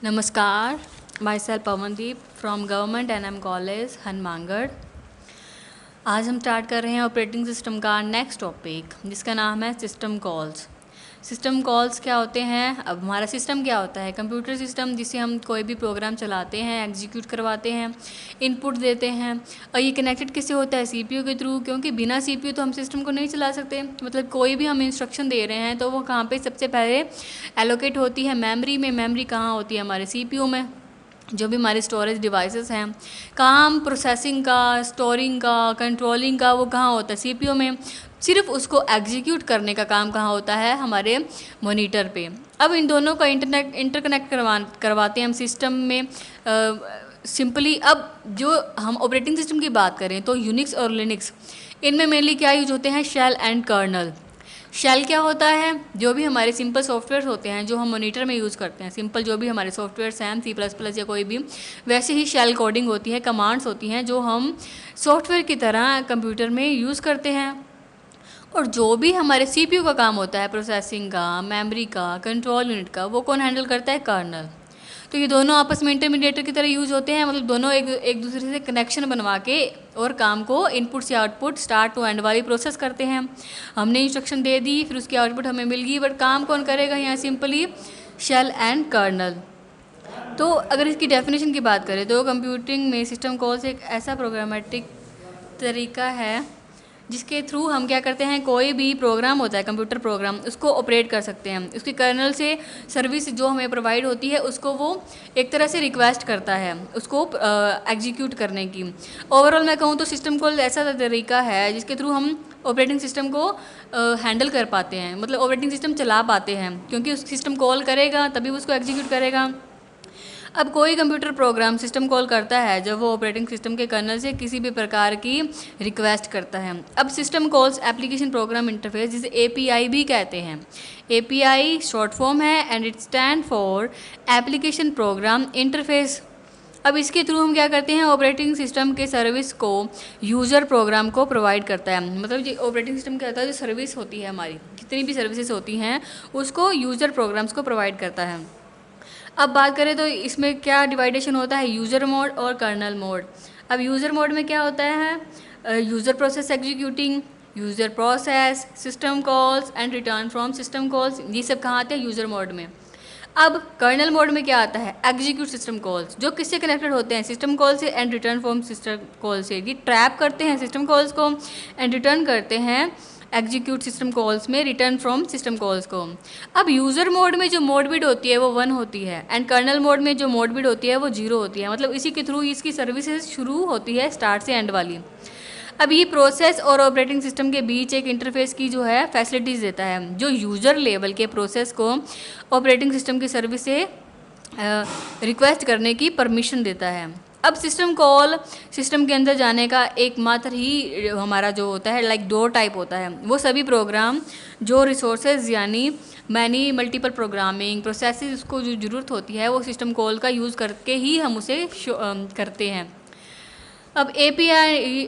नमस्कार, myself Pavandeep from government NM college Hanumangarh. आज हम स्टार्ट कर रहे हैं ऑपरेटिंग सिस्टम का नेक्स्ट टॉपिक, जिसका नाम है सिस्टम कॉल्स। सिस्टम कॉल्स क्या होते हैं? अब हमारा सिस्टम क्या होता है? कंप्यूटर सिस्टम, जिसे हम कोई भी प्रोग्राम चलाते हैं, एग्जीक्यूट करवाते हैं, इनपुट देते हैं। और ये कनेक्टेड किससे होता है? सीपीयू के थ्रू, क्योंकि बिना सीपीयू तो हम सिस्टम को नहीं चला सकते। मतलब कोई भी हम इंस्ट्रक्शन दे रहे हैं तो वो कहाँ पे सबसे पहले एलोकेट होती है? मेमोरी में। मेमोरी कहाँ होती है? हमारे सीपीयू में। जो भी हमारे स्टोरेज डिवाइसेस हैं, काम प्रोसेसिंग का, स्टोरिंग का, कंट्रोलिंग का, वो कहाँ होता है? सीपीयू में। सिर्फ उसको एग्जीक्यूट करने का काम कहाँ होता है? हमारे मॉनिटर पे। अब इन दोनों का इंटरकनेक्ट करवाते हैं हम सिस्टम में। सिंपली अब जो हम ऑपरेटिंग सिस्टम की बात करें तो यूनिक्स और लिनक्स, इनमें मेनली क्या यूज होते हैं? Shell and colonel. शेल क्या होता है? जो भी हमारे सिंपल सॉफ्टवेयर होते हैं जो हम मॉनिटर में यूज़ करते हैं, सिंपल जो भी हमारे सॉफ्टवेयर्स हैं, C++ या कोई भी, वैसे ही शेल कोडिंग होती है, कमांड्स होती हैं जो हम सॉफ्टवेयर की तरह कंप्यूटर में यूज़ करते हैं। और जो भी हमारे CPU का काम होता है, प्रोसेसिंग का, मेमोरी का, कंट्रोल यूनिट का, वो कौन हैंडल करता है? कर्नल। तो ये दोनों आपस में इंटरमीडिएटर की तरह यूज होते हैं। मतलब दोनों एक दूसरे से कनेक्शन बनवा के और काम को इनपुट से आउटपुट, स्टार्ट टू एंड वाली प्रोसेस करते हैं। हमने इंस्ट्रक्शन दे दी, फिर उसकी आउटपुट हमें मिल गई, बट काम कौन करेगा यहाँ? Simply shell and kernel. तो अगर इसकी डेफिनेशन की बात करें तो कंप्यूटिंग में सिस्टम कॉल्स एक ऐसा प्रोग्रामेटिक तरीका है जिसके थ्रू हम क्या करते हैं? कोई भी प्रोग्राम होता है, कंप्यूटर प्रोग्राम, उसको ऑपरेट कर सकते हैं। उसकी कर्नल से सर्विस जो हमें प्रोवाइड होती है उसको वो एक तरह से रिक्वेस्ट करता है उसको एग्जीक्यूट करने की। ओवरऑल मैं कहूँ तो सिस्टम कॉल ऐसा तरीका है जिसके थ्रू हम ऑपरेटिंग सिस्टम को हैंडल कर पाते हैं, मतलब ऑपरेटिंग सिस्टम चला पाते हैं, क्योंकि उस सिस्टम कॉल करेगा तभी उसको एग्जीक्यूट करेगा। अब कोई कंप्यूटर प्रोग्राम सिस्टम कॉल करता है जब वो ऑपरेटिंग सिस्टम के कर्नल से किसी भी प्रकार की रिक्वेस्ट करता है। अब system calls application program interface, जिसे API भी कहते हैं। API शॉर्ट फॉर्म है and it stand for application program interface. अब इसके थ्रू हम क्या करते हैं? ऑपरेटिंग सिस्टम के सर्विस को यूज़र प्रोग्राम को प्रोवाइड करता है। मतलब जो ऑपरेटिंग सिस्टम क्या होता है, जो सर्विस होती है हमारी, जितनी भी सर्विसेज होती हैं, उसको यूज़र प्रोग्राम्स को प्रोवाइड करता है। अब बात करें तो इसमें क्या डिवाइडेशन होता है? यूज़र मोड और कर्नल मोड। अब यूज़र मोड में क्या होता है? User process executing, user process, system calls and return from system calls, ये सब कहाँ आते हैं? यूज़र मोड में। अब कर्नल मोड में क्या आता है? एग्जीक्यूट सिस्टम कॉल्स, जो किससे कनेक्टेड होते हैं? सिस्टम कॉल से and return from system call से। ये ट्रैप करते हैं सिस्टम कॉल्स को एंड रिटर्न करते हैं एग्जीक्यूट सिस्टम कॉल्स में, रिटर्न फ्रॉम सिस्टम कॉल्स को। अब यूज़र मोड में जो मोड बिट होती है वो 1 होती है एंड कर्नल मोड में जो मोड बिट होती है वो 0 होती है। मतलब इसी के थ्रू इसकी सर्विसेज शुरू होती है, स्टार्ट से एंड वाली। अब ये प्रोसेस और ऑपरेटिंग सिस्टम के बीच एक इंटरफेस की जो है फैसिलिटीज़ देता है, जो यूज़र लेवल के प्रोसेस को ऑपरेटिंग सिस्टम की सर्विस से रिक्वेस्ट करने की परमिशन देता है। अब सिस्टम कॉल सिस्टम के अंदर जाने का एकमात्र ही हमारा जो होता है लाइक डोर टाइप होता है। वो सभी प्रोग्राम जो रिसोर्सेज यानी मैनी मल्टीपल प्रोग्रामिंग प्रोसेसेस उसको जो ज़रूरत होती है वो सिस्टम कॉल का यूज़ करके ही हम उसे करते हैं। अब API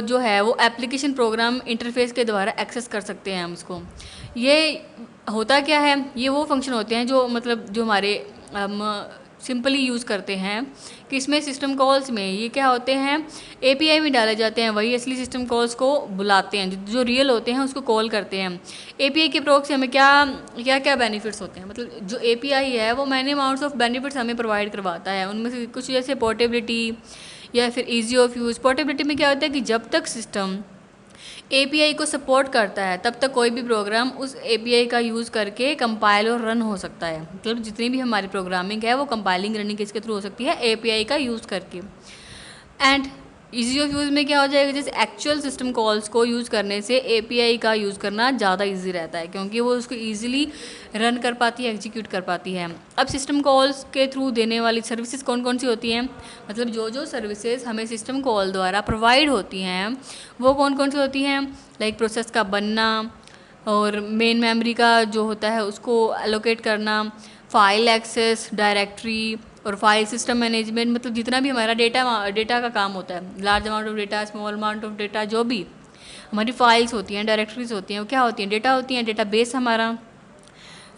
जो है वो एप्लीकेशन प्रोग्राम इंटरफेस के द्वारा एक्सेस कर सकते हैं हम उसको। ये होता क्या है? ये वो फंक्शन होते हैं जो मतलब जो हमारे हम सिंपली यूज़ करते हैं कि इसमें सिस्टम कॉल्स में ये क्या होते हैं? API में डाले जाते हैं, वही असली सिस्टम कॉल्स को बुलाते हैं, जो रियल होते हैं उसको कॉल करते हैं। API के प्रयोग से हमें क्या क्या क्या बेनिफिट्स होते हैं? मतलब जो API है वो मैनी अमाउंट्स ऑफ बेनिफिट्स हमें प्रोवाइड करवाता है। उनमें से कुछ जैसे पोर्टेबिलिटी या फिर ईजी ऑफ यूज़। पोर्टेबिलिटी में क्या होता है कि जब तक सिस्टम API को सपोर्ट करता है तब तक कोई भी प्रोग्राम उस API का यूज़ करके कंपाइल और रन हो सकता है। मतलब जितनी भी हमारी प्रोग्रामिंग है वो कंपाइलिंग रनिंग किसके थ्रू हो सकती है? API का यूज़ करके। एंड ईजी ऑफ यूज़ में क्या हो जाएगा? जैसे एक्चुअल सिस्टम कॉल्स को यूज़ करने से API का यूज़ करना ज़्यादा ईजी रहता है, क्योंकि वो उसको ईजिली रन कर पाती है, एग्जीक्यूट कर पाती है। अब सिस्टम कॉल्स के थ्रू देने वाली सर्विसेज कौन कौन सी होती हैं? मतलब जो जो सर्विसेज हमें सिस्टम कॉल द्वारा प्रोवाइड होती हैं वो कौन कौन सी होती हैं? लाइक प्रोसेस का बनना और मेन मेमोरी का जो होता है उसको एलोकेट करना, फाइल एक्सेस, डायरेक्टरी और फाइल सिस्टम मैनेजमेंट। मतलब जितना भी हमारा डेटा का काम होता है, large amount of data, small amount of data, जो भी हमारी फाइल्स होती हैं, डायरेक्टरीज होती हैं, वो क्या होती हैं? डेटा होती हैं, डेटा बेस हमारा।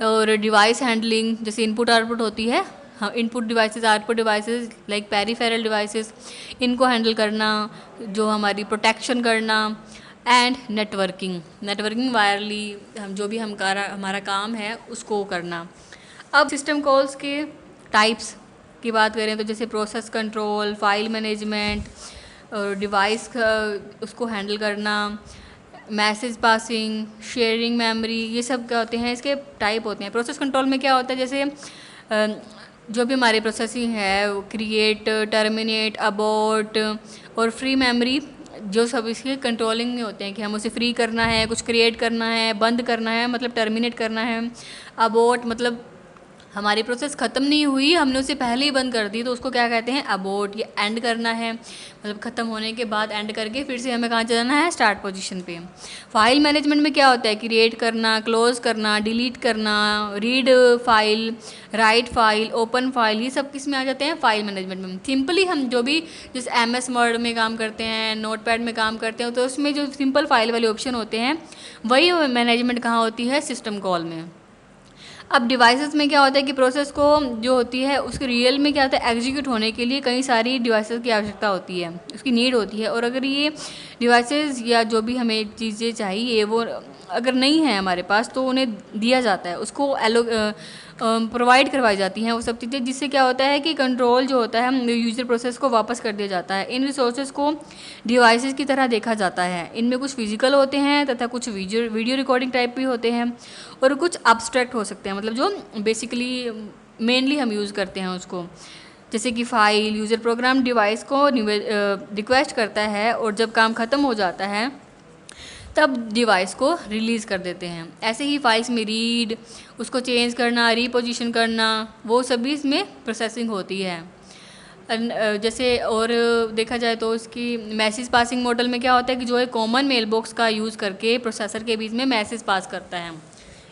और डिवाइस हैंडलिंग, जैसे इनपुट आउटपुट होती है हाँ, input devices, output devices like peripheral devices, इनको हैंडल करना, जो हमारी प्रोटेक्शन करना, एंड नेटवर्किंग वायरली हम जो भी हमारा काम है उसको करना। अब सिस्टम कॉल्स के टाइप्स की बात करें तो जैसे process control, file management, device उसको हैंडल करना, मैसेज पासिंग, शेयरिंग मेमोरी, ये सब क्या होते हैं, इसके टाइप होते हैं। प्रोसेस कंट्रोल में क्या होता है, जैसे जो भी हमारी प्रोसेसिंग है, क्रिएट, टर्मिनेट, अबॉर्ट और फ्री मेमोरी, जो सब इसके कंट्रोलिंग में होते हैं कि हम उसे फ्री करना है, कुछ क्रिएट करना है, बंद करना है मतलब टर्मिनेट करना है, अबॉर्ट मतलब हमारी प्रोसेस ख़त्म नहीं हुई, हमने उसे पहले ही बंद कर दी तो उसको क्या कहते हैं, अबॉर्ट। ये एंड करना है मतलब ख़त्म होने के बाद एंड करके फिर से हमें कहाँ जाना है, स्टार्ट पोजीशन पे। फाइल मैनेजमेंट में क्या होता है, क्रिएट करना, क्लोज करना, डिलीट करना, read file, write file, open file, ये सब किस में आ जाते हैं, फाइल मैनेजमेंट में। सिंपली हम जो भी जैसे MS वर्ड में काम करते हैं, नोटपैड में काम करते हैं, तो उसमें जो सिंपल फाइल वाले ऑप्शन होते हैं वही मैनेजमेंट कहाँ होती है, सिस्टम कॉल में। अब डिवाइसेस में क्या होता है कि प्रोसेस को जो होती है उसके रियल में क्या होता है, एग्जीक्यूट होने के लिए कई सारी डिवाइसेस की आवश्यकता होती है, उसकी नीड होती है। और अगर ये डिवाइसेस या जो भी हमें चीज़ें चाहिए वो अगर नहीं है हमारे पास तो उन्हें दिया जाता है, उसको प्रोवाइड करवाई जाती हैं वो सब चीज़ें, जिससे क्या होता है कि कंट्रोल जो होता है यूजर प्रोसेस को वापस कर दिया जाता है। इन रिसोर्सेज को डिवाइसेस की तरह देखा जाता है, इनमें कुछ फिजिकल होते हैं तथा कुछ वीडियो रिकॉर्डिंग टाइप भी होते हैं और कुछ अब्स्ट्रैक्ट हो सकते हैं, मतलब जो बेसिकली मेनली हम यूज़ करते हैं उसको, जैसे कि फ़ाइल, यूज़र प्रोग्राम डिवाइस को रिक्वेस्ट करता है और जब काम ख़त्म हो जाता है तब डिवाइस को रिलीज़ कर देते हैं। ऐसे ही फाइल्स में रीड, उसको चेंज करना, रीपोजीशन करना, वो सभी इसमें प्रोसेसिंग होती है। जैसे और देखा जाए तो इसकी मैसेज पासिंग मॉडल में क्या होता है कि जो एक कॉमन मेल बॉक्स का यूज़ करके प्रोसेसर के बीच में मैसेज पास करता है,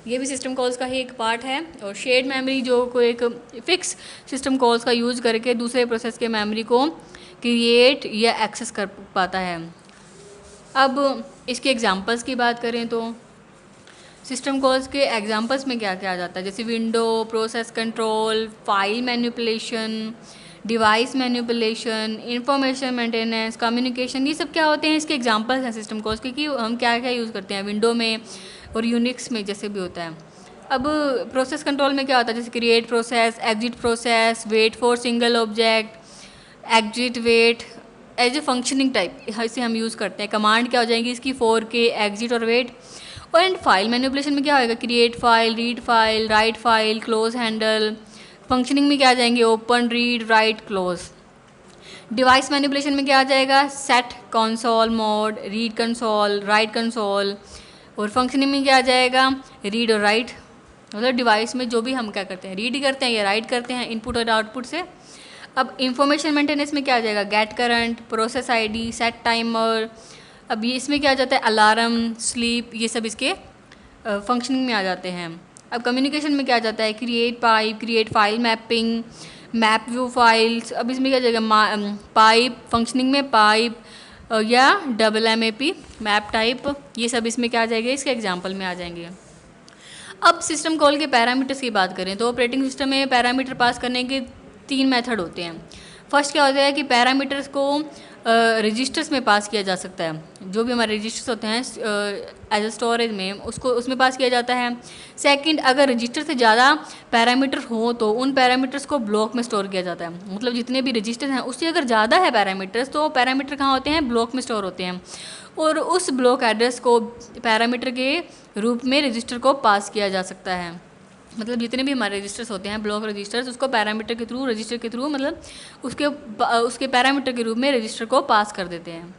ये भी सिस्टम कॉल्स का ही एक पार्ट है। और शेयर्ड मेमोरी जो को एक फिक्स सिस्टम कॉल्स का यूज़ करके दूसरे प्रोसेस के मेमोरी को क्रिएट या एक्सेस कर पाता है। अब इसके एग्जांपल्स की बात करें तो सिस्टम कॉल्स के एग्जांपल्स में क्या क्या आ जाता है, जैसे window, process control, file manipulation, device manipulation, information maintenance, communication, ये सब क्या होते हैं, इसके एग्जांपल्स हैं सिस्टम कॉल्स के कि हम क्या क्या यूज़ करते हैं विंडो में और यूनिक्स में जैसे भी होता है। अब प्रोसेस कंट्रोल में क्या होता है, जैसे create process, exit process, wait for single object, exit wait, as a functioning type इसे हम यूज़ करते हैं। कमांड क्या हो जाएंगी इसकी, 4K, एग्जिट और वेट। और एंड फाइल मैनिपुलेशन में क्या होगा, create file, read file, write file, close handle. Functioning में क्या आ जाएंगे, open, read, right, close. Device manipulation में क्या आ जाएगा, set console mode, read console, right console. और फंक्शनिंग में क्या आ जाएगा, रीड और राइट, मतलब डिवाइस में जो भी हम क्या करते हैं, रीड करते हैं या राइट करते हैं इनपुट और आउटपुट से। अब इंफॉर्मेशन मेंटेनेंस में क्या आ जाएगा, get current, process ID, set timer. अब ये इसमें क्या आ जाता है, अलार्म, स्लीप, ये सब इसके फंक्शनिंग में आ जाते हैं। अब कम्युनिकेशन में क्या आ जाता है, create pipe, create file mapping, map view files. अब इसमें क्या आ जाएगा, पाइप, फंक्शनिंग में पाइप या MAP, मैप टाइप, ये सब इसमें क्या आ जाएगा, इसके एग्जाम्पल में आ जाएंगे। अब सिस्टम कॉल के पैरामीटर्स की बात करें तो ऑपरेटिंग सिस्टम में पैरामीटर पास करने के 3 मेथड होते हैं। फर्स्ट क्या होता है कि पैरामीटर्स को रजिस्टर्स में पास किया जा सकता है, जो भी हमारे रजिस्टर्स होते हैं एज ए स्टोरेज में उसको उसमें पास किया जाता है। सेकंड, अगर रजिस्टर से ज़्यादा पैरामीटर हो तो उन पैरामीटर्स को ब्लॉक में स्टोर किया जाता है, मतलब जितने भी रजिस्टर हैं उससे अगर ज़्यादा है पैरामीटर्स तो पैरामीटर कहाँ होते हैं, ब्लॉक में स्टोर होते हैं। और उस ब्लॉक एड्रेस को पैरामीटर के रूप में रजिस्टर को पास किया जा सकता है, मतलब जितने भी हमारे रजिस्टर्स होते हैं ब्लॉक रजिस्टर्स, उसको पैरामीटर के थ्रू, रजिस्टर के थ्रू, मतलब उसके पैरामीटर के रूप में रजिस्टर को पास कर देते हैं।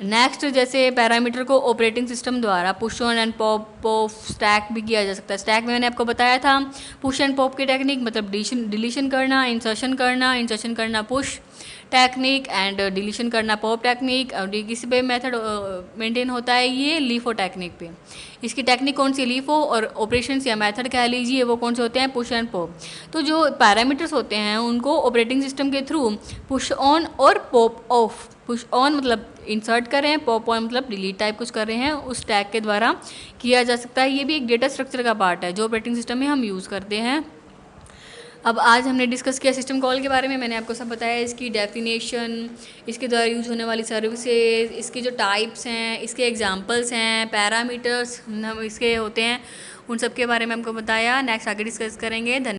नेक्स्ट, जैसे पैरामीटर को ऑपरेटिंग सिस्टम द्वारा push on and pop of stack भी किया जा सकता है। स्टैक में मैंने आपको बताया था पुश एंड पॉप की टेक्निक, मतलब डिलीशन करना, इंसर्शन करना पुश टेक्निक एंड डिलीशन करना पॉप टेक्निक। और किसी पे मेथड मेंटेन होता है ये लीफो टेक्निक पे। इसकी टेक्निक कौन सी, लीफो, और ऑपरेशंस या मेथड कह लीजिए वो कौन से होते हैं, पुश एंड पॉप। तो जो पैरामीटर्स होते हैं उनको ऑपरेटिंग सिस्टम के थ्रू पुश ऑन और पॉप ऑफ, पुश ऑन मतलब इंसर्ट कर रहे हैं, पॉप ऑन मतलब डिलीट टाइप कुछ कर रहे हैं, उस टैग के द्वारा किया जा सकता है। ये भी एक डेटा स्ट्रक्चर का पार्ट है जो ऑपरेटिंग सिस्टम में हम यूज़ करते हैं। अब आज हमने डिस्कस किया सिस्टम कॉल के बारे में। मैंने आपको सब बताया, इसकी डेफिनेशन, इसके द्वारा यूज होने वाली सर्विसेज, इसके जो टाइप्स हैं, इसके एग्जांपल्स हैं, पैरामीटर्स इसके होते हैं, उन सब के बारे में हमको बताया। नेक्स्ट आगे डिस्कस करेंगे। धन्यवाद।